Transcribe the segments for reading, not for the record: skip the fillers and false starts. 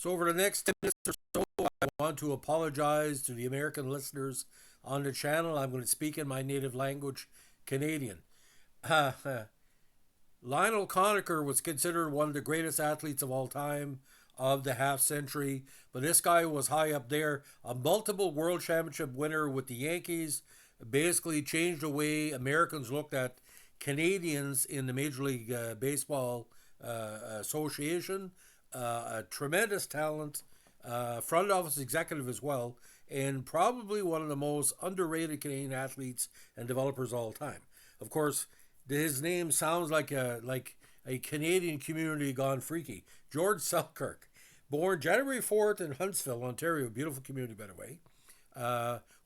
So, over the next 10 minutes or so, I want to apologize to the American listeners on the channel. I'm going to speak in my native language, Canadian. Lionel Conacher was considered one of the greatest athletes of all time of the half century, but this guy was high up there. A multiple world championship winner with the Yankees, basically changed the way Americans looked at Canadians in the Major League Baseball Association. A tremendous talent, front office executive as well, and probably one of the most underrated Canadian athletes and developers of all time. Of course, his name sounds like a Canadian community gone freaky. George Selkirk, born January 4th in Huntsville, Ontario, beautiful community by the way,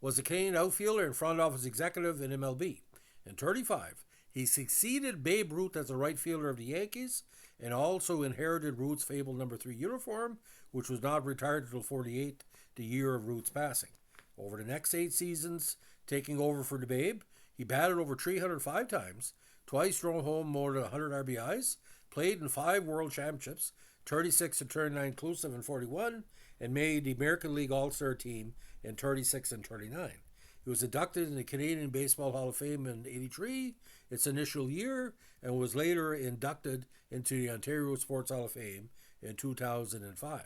was a Canadian outfielder and front office executive in MLB. In 35, he succeeded Babe Ruth as the right fielder of the Yankees and also inherited Ruth's fabled number 3 uniform, which was not retired until 48, the year of Ruth's passing. Over the next 8 seasons, taking over for the Babe, he batted over 305 times, twice drove home more than 100 RBIs, played in 5 World Championships, 36 and 39 inclusive in 41, and made the American League All-Star team in 36 and 39. He was inducted in the Canadian Baseball Hall of Fame in 83, its initial year, and was later inducted into the Ontario Sports Hall of Fame in 2005.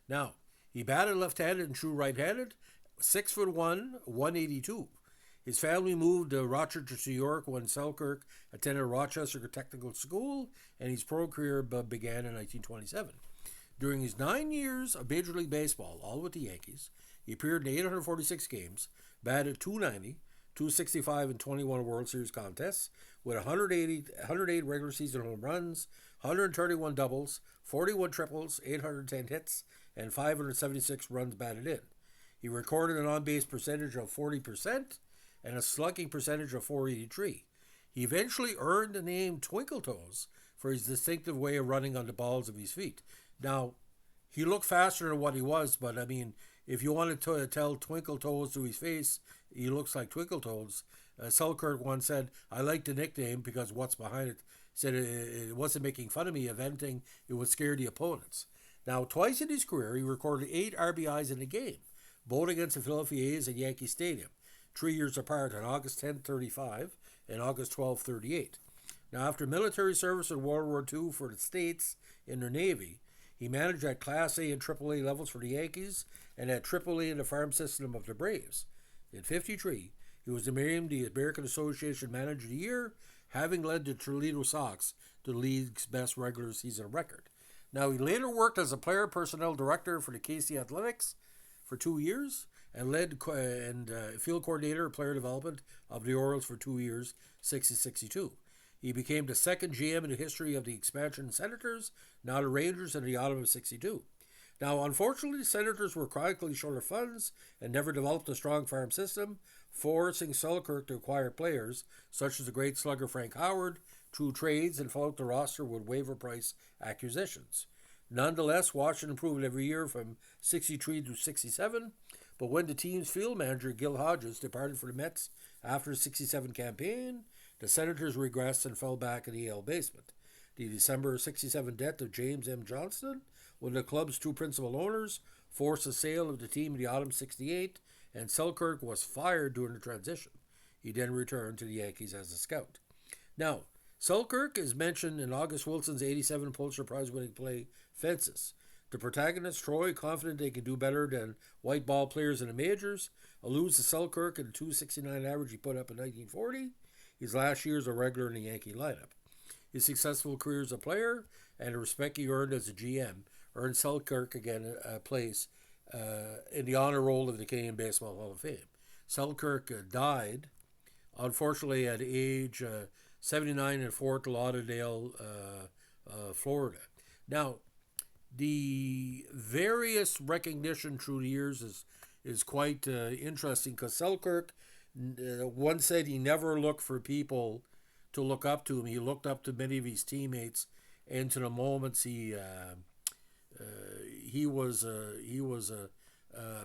Now, he batted left-handed and threw right-handed, 6'1", 182. His family moved to Rochester, New York when Selkirk attended Rochester Technical School, and his pro career began in 1927. During his 9 years of Major League Baseball, all with the Yankees, he appeared in 846 games, batted 290, 265 in 21 World Series contests, with 108 regular season home runs, 131 doubles, 41 triples, 810 hits, and 576 runs batted in. He recorded an on-base percentage of 40% and a slugging percentage of 483. He eventually earned the name Twinkletoes for his distinctive way of running on the balls of his feet. Now, he looked faster than what he was, but I mean, if you wanted to tell Twinkletoes to his face, he looks like Twinkletoes. Selkirk once said, "I like the nickname because what's behind it." Said it wasn't making fun of me. If anything, it would scare the opponents. Now, twice in his career, he recorded 8 RBIs in a game, both against the Philadelphia A's at Yankee Stadium, 3 years apart on August 10, 35 and August 12, 38. Now, after military service in World War II for the States in their Navy, he managed at Class A and AAA levels for the Yankees and at AAA in the farm system of the Braves. In 53, he was named the American Association Manager of the Year, having led the Toledo Sox to the league's best regular season record. Now, he later worked as a player personnel director for the KC Athletics for 2 years and led field coordinator of player development of the Orioles for 2 years, 60-62. He became the second GM in the history of the expansion Senators, now the Rangers, in the autumn of 62. Now, unfortunately, the Senators were chronically short of funds and never developed a strong farm system, forcing Selkirk to acquire players such as the great slugger Frank Howard through trades and fill out the roster with waiver price acquisitions. Nonetheless, Washington improved every year from 63 to 67, but when the team's field manager, Gil Hodges, departed for the Mets after the 67 campaign, the Senators regressed and fell back in the AL basement. The December 67 death of James M. Johnston, one of the club's 2 principal owners, forced the sale of the team in the autumn 68, and Selkirk was fired during the transition. He then returned to the Yankees as a scout. Now, Selkirk is mentioned in August Wilson's 87 Pulitzer Prize-winning play Fences. The protagonist, Troy, confident they can do better than white ball players in the majors, alludes to Selkirk and the 269 average he put up in 1940, his last year as a regular in the Yankee lineup. His successful career as a player and the respect he earned as a GM earned Selkirk again a place in the honor roll of the Canadian Baseball Hall of Fame. Selkirk died, unfortunately, at age 79 in Fort Lauderdale, Florida. Now, the various recognition through the years is quite interesting because Selkirk once said he never looked for people to look up to him. He looked up to many of his teammates, and to the moments he was a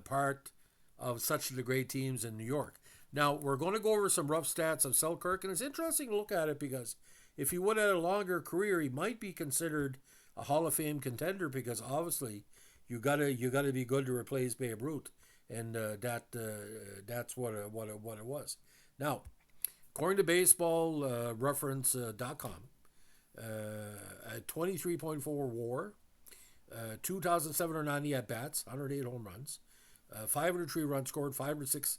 part of such of the great teams in New York. Now, we're going to go over some rough stats of Selkirk, and it's interesting to look at it because if he would have had a longer career, he might be considered a Hall of Fame contender because obviously you gotta be good to replace Babe Ruth, and that's what it was. Now, according to Baseball Reference.com, a 23.4 WAR, 2,790 at bats, 108 home runs, 503 runs scored, 76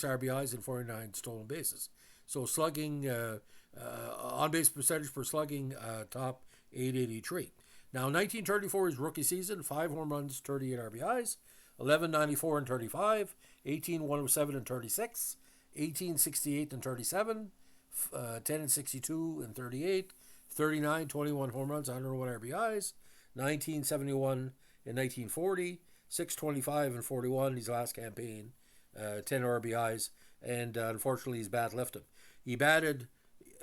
RBIs, and 49 stolen bases. So slugging, on base percentage per slugging, top 883. Now, 1934, his rookie season, 5 home runs, 38 RBIs, 1194 and 35, 18107 and 36, 1868 and 37, 10 and 62 and 38, 39, 21 home runs, 101 RBIs, 1971 and 1940, 625 and 41, his last campaign, 10 RBIs, and unfortunately his bat left him. He batted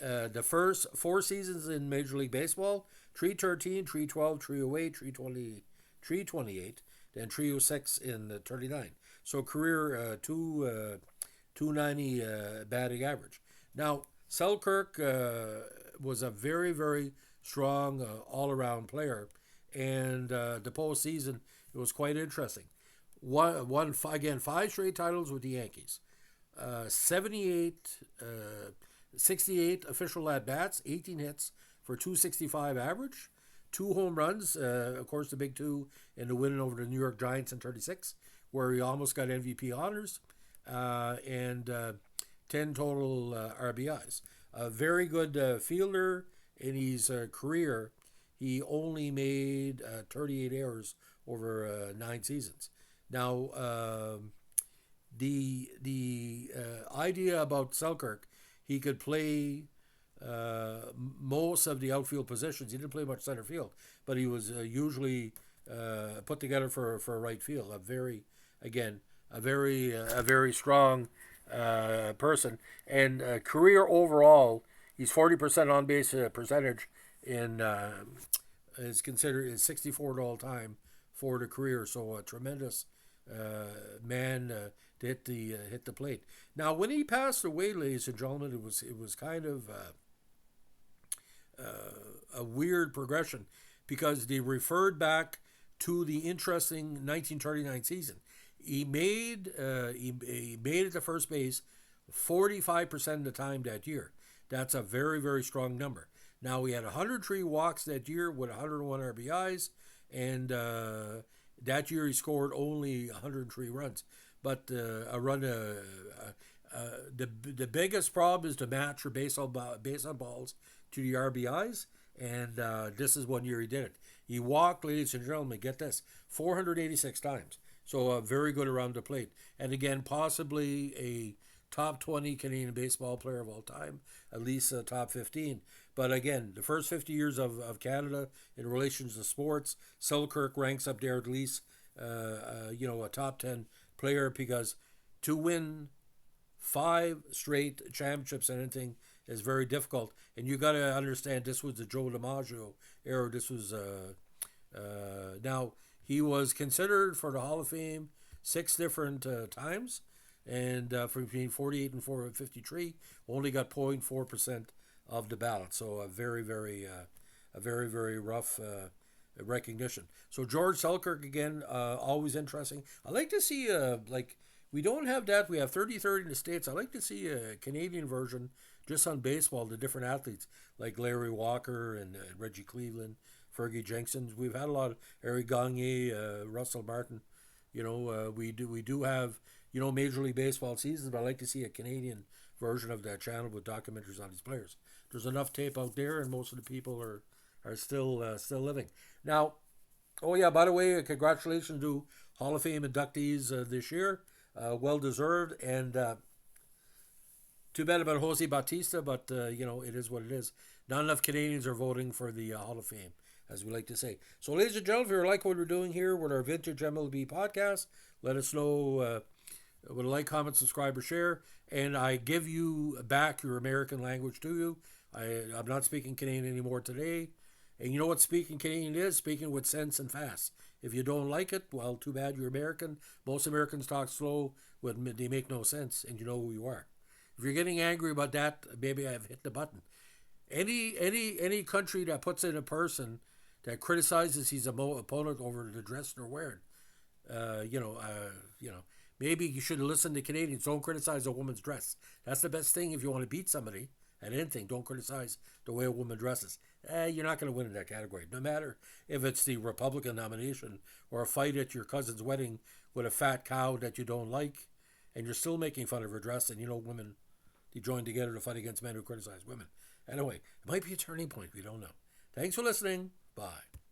the first 4 seasons in Major League Baseball, 313, 312, 308, 320, 328, then 306 in 39. So career 290 batting average. Now, Selkirk was a very, very strong all-around player, and the postseason, it was quite interesting. Won 5 straight titles with the Yankees. 68 official at-bats, 18 hits for 265 average, 2 home runs, of course the big 2 in the win over the New York Giants in 36, where he almost got MVP honors, and 10 total RBIs. A very good fielder. In his career, he only made 38 errors over 9 seasons. Now, the idea about Selkirk, he could play most of the outfield positions. He didn't play much center field, but he was usually put together for right field. A very strong person, and career overall, he's 40% on base percentage in is considered is 64 all time for the career. So a tremendous man to hit the plate. Now, when he passed away, ladies and gentlemen, it was kind of a weird progression, because they referred back to the interesting 1939 season. He made it to first base 45% of the time that year. That's a very, very strong number. Now, he had 103 walks that year with 101 RBIs, and that year he scored only 103 runs. But the biggest problem is to match your base on balls to the RBIs, and this is one year he did it. He walked, ladies and gentlemen, get this, 486 times. So very good around the plate. And again, possibly a top 20 Canadian baseball player of all time, at least top 15. But again, the first 50 years of Canada in relation to sports, Selkirk ranks up there at least, a top 10 player, because to win 5 straight championships and anything is very difficult. And you got to understand, this was the Joe DiMaggio era. This was now he was considered for the Hall of Fame 6 different times, and from between 48 and 453, only got 0.4% of the ballot. So a very, very rough recognition. So George Selkirk, again, always interesting. I like to see we don't have that. We have 30-30 in the States. I like to see a Canadian version just on baseball, the different athletes like Larry Walker and Reggie Cleveland, Fergie Jenkins. We've had a lot of Eric Gagne, Russell Martin. We do have Major League Baseball seasons, but I like to see a Canadian version of that channel with documentaries on these players. There's enough tape out there, and most of the people are still living. Now, oh yeah, by the way, congratulations to Hall of Fame inductees this year. Well deserved, and too bad about Jose Bautista, but it is what it is. Not enough Canadians are voting for the Hall of Fame, as we like to say. So, ladies and gentlemen, if you like what we're doing here with our Vintage MLB podcast, let us know with a like, comment, subscribe, or share. And I give you back your American language to you. I'm not speaking Canadian anymore today. And you know what speaking Canadian is? Speaking with sense and fast. If you don't like it, well, too bad, you're American. Most Americans talk slow when they make no sense, and you know who you are. If you're getting angry about that, maybe I've hit the button. Any country that puts in a person that criticizes his opponent over the dress they're wearing. You know, maybe you should listen to Canadians. Don't criticize a woman's dress. That's the best thing if you want to beat somebody at anything. Don't criticize the way a woman dresses. You're not going to win in that category. No matter if it's the Republican nomination or a fight at your cousin's wedding with a fat cow that you don't like, and you're still making fun of her dress, and you know women, they join together to fight against men who criticize women. Anyway, it might be a turning point. We don't know. Thanks for listening. Bye.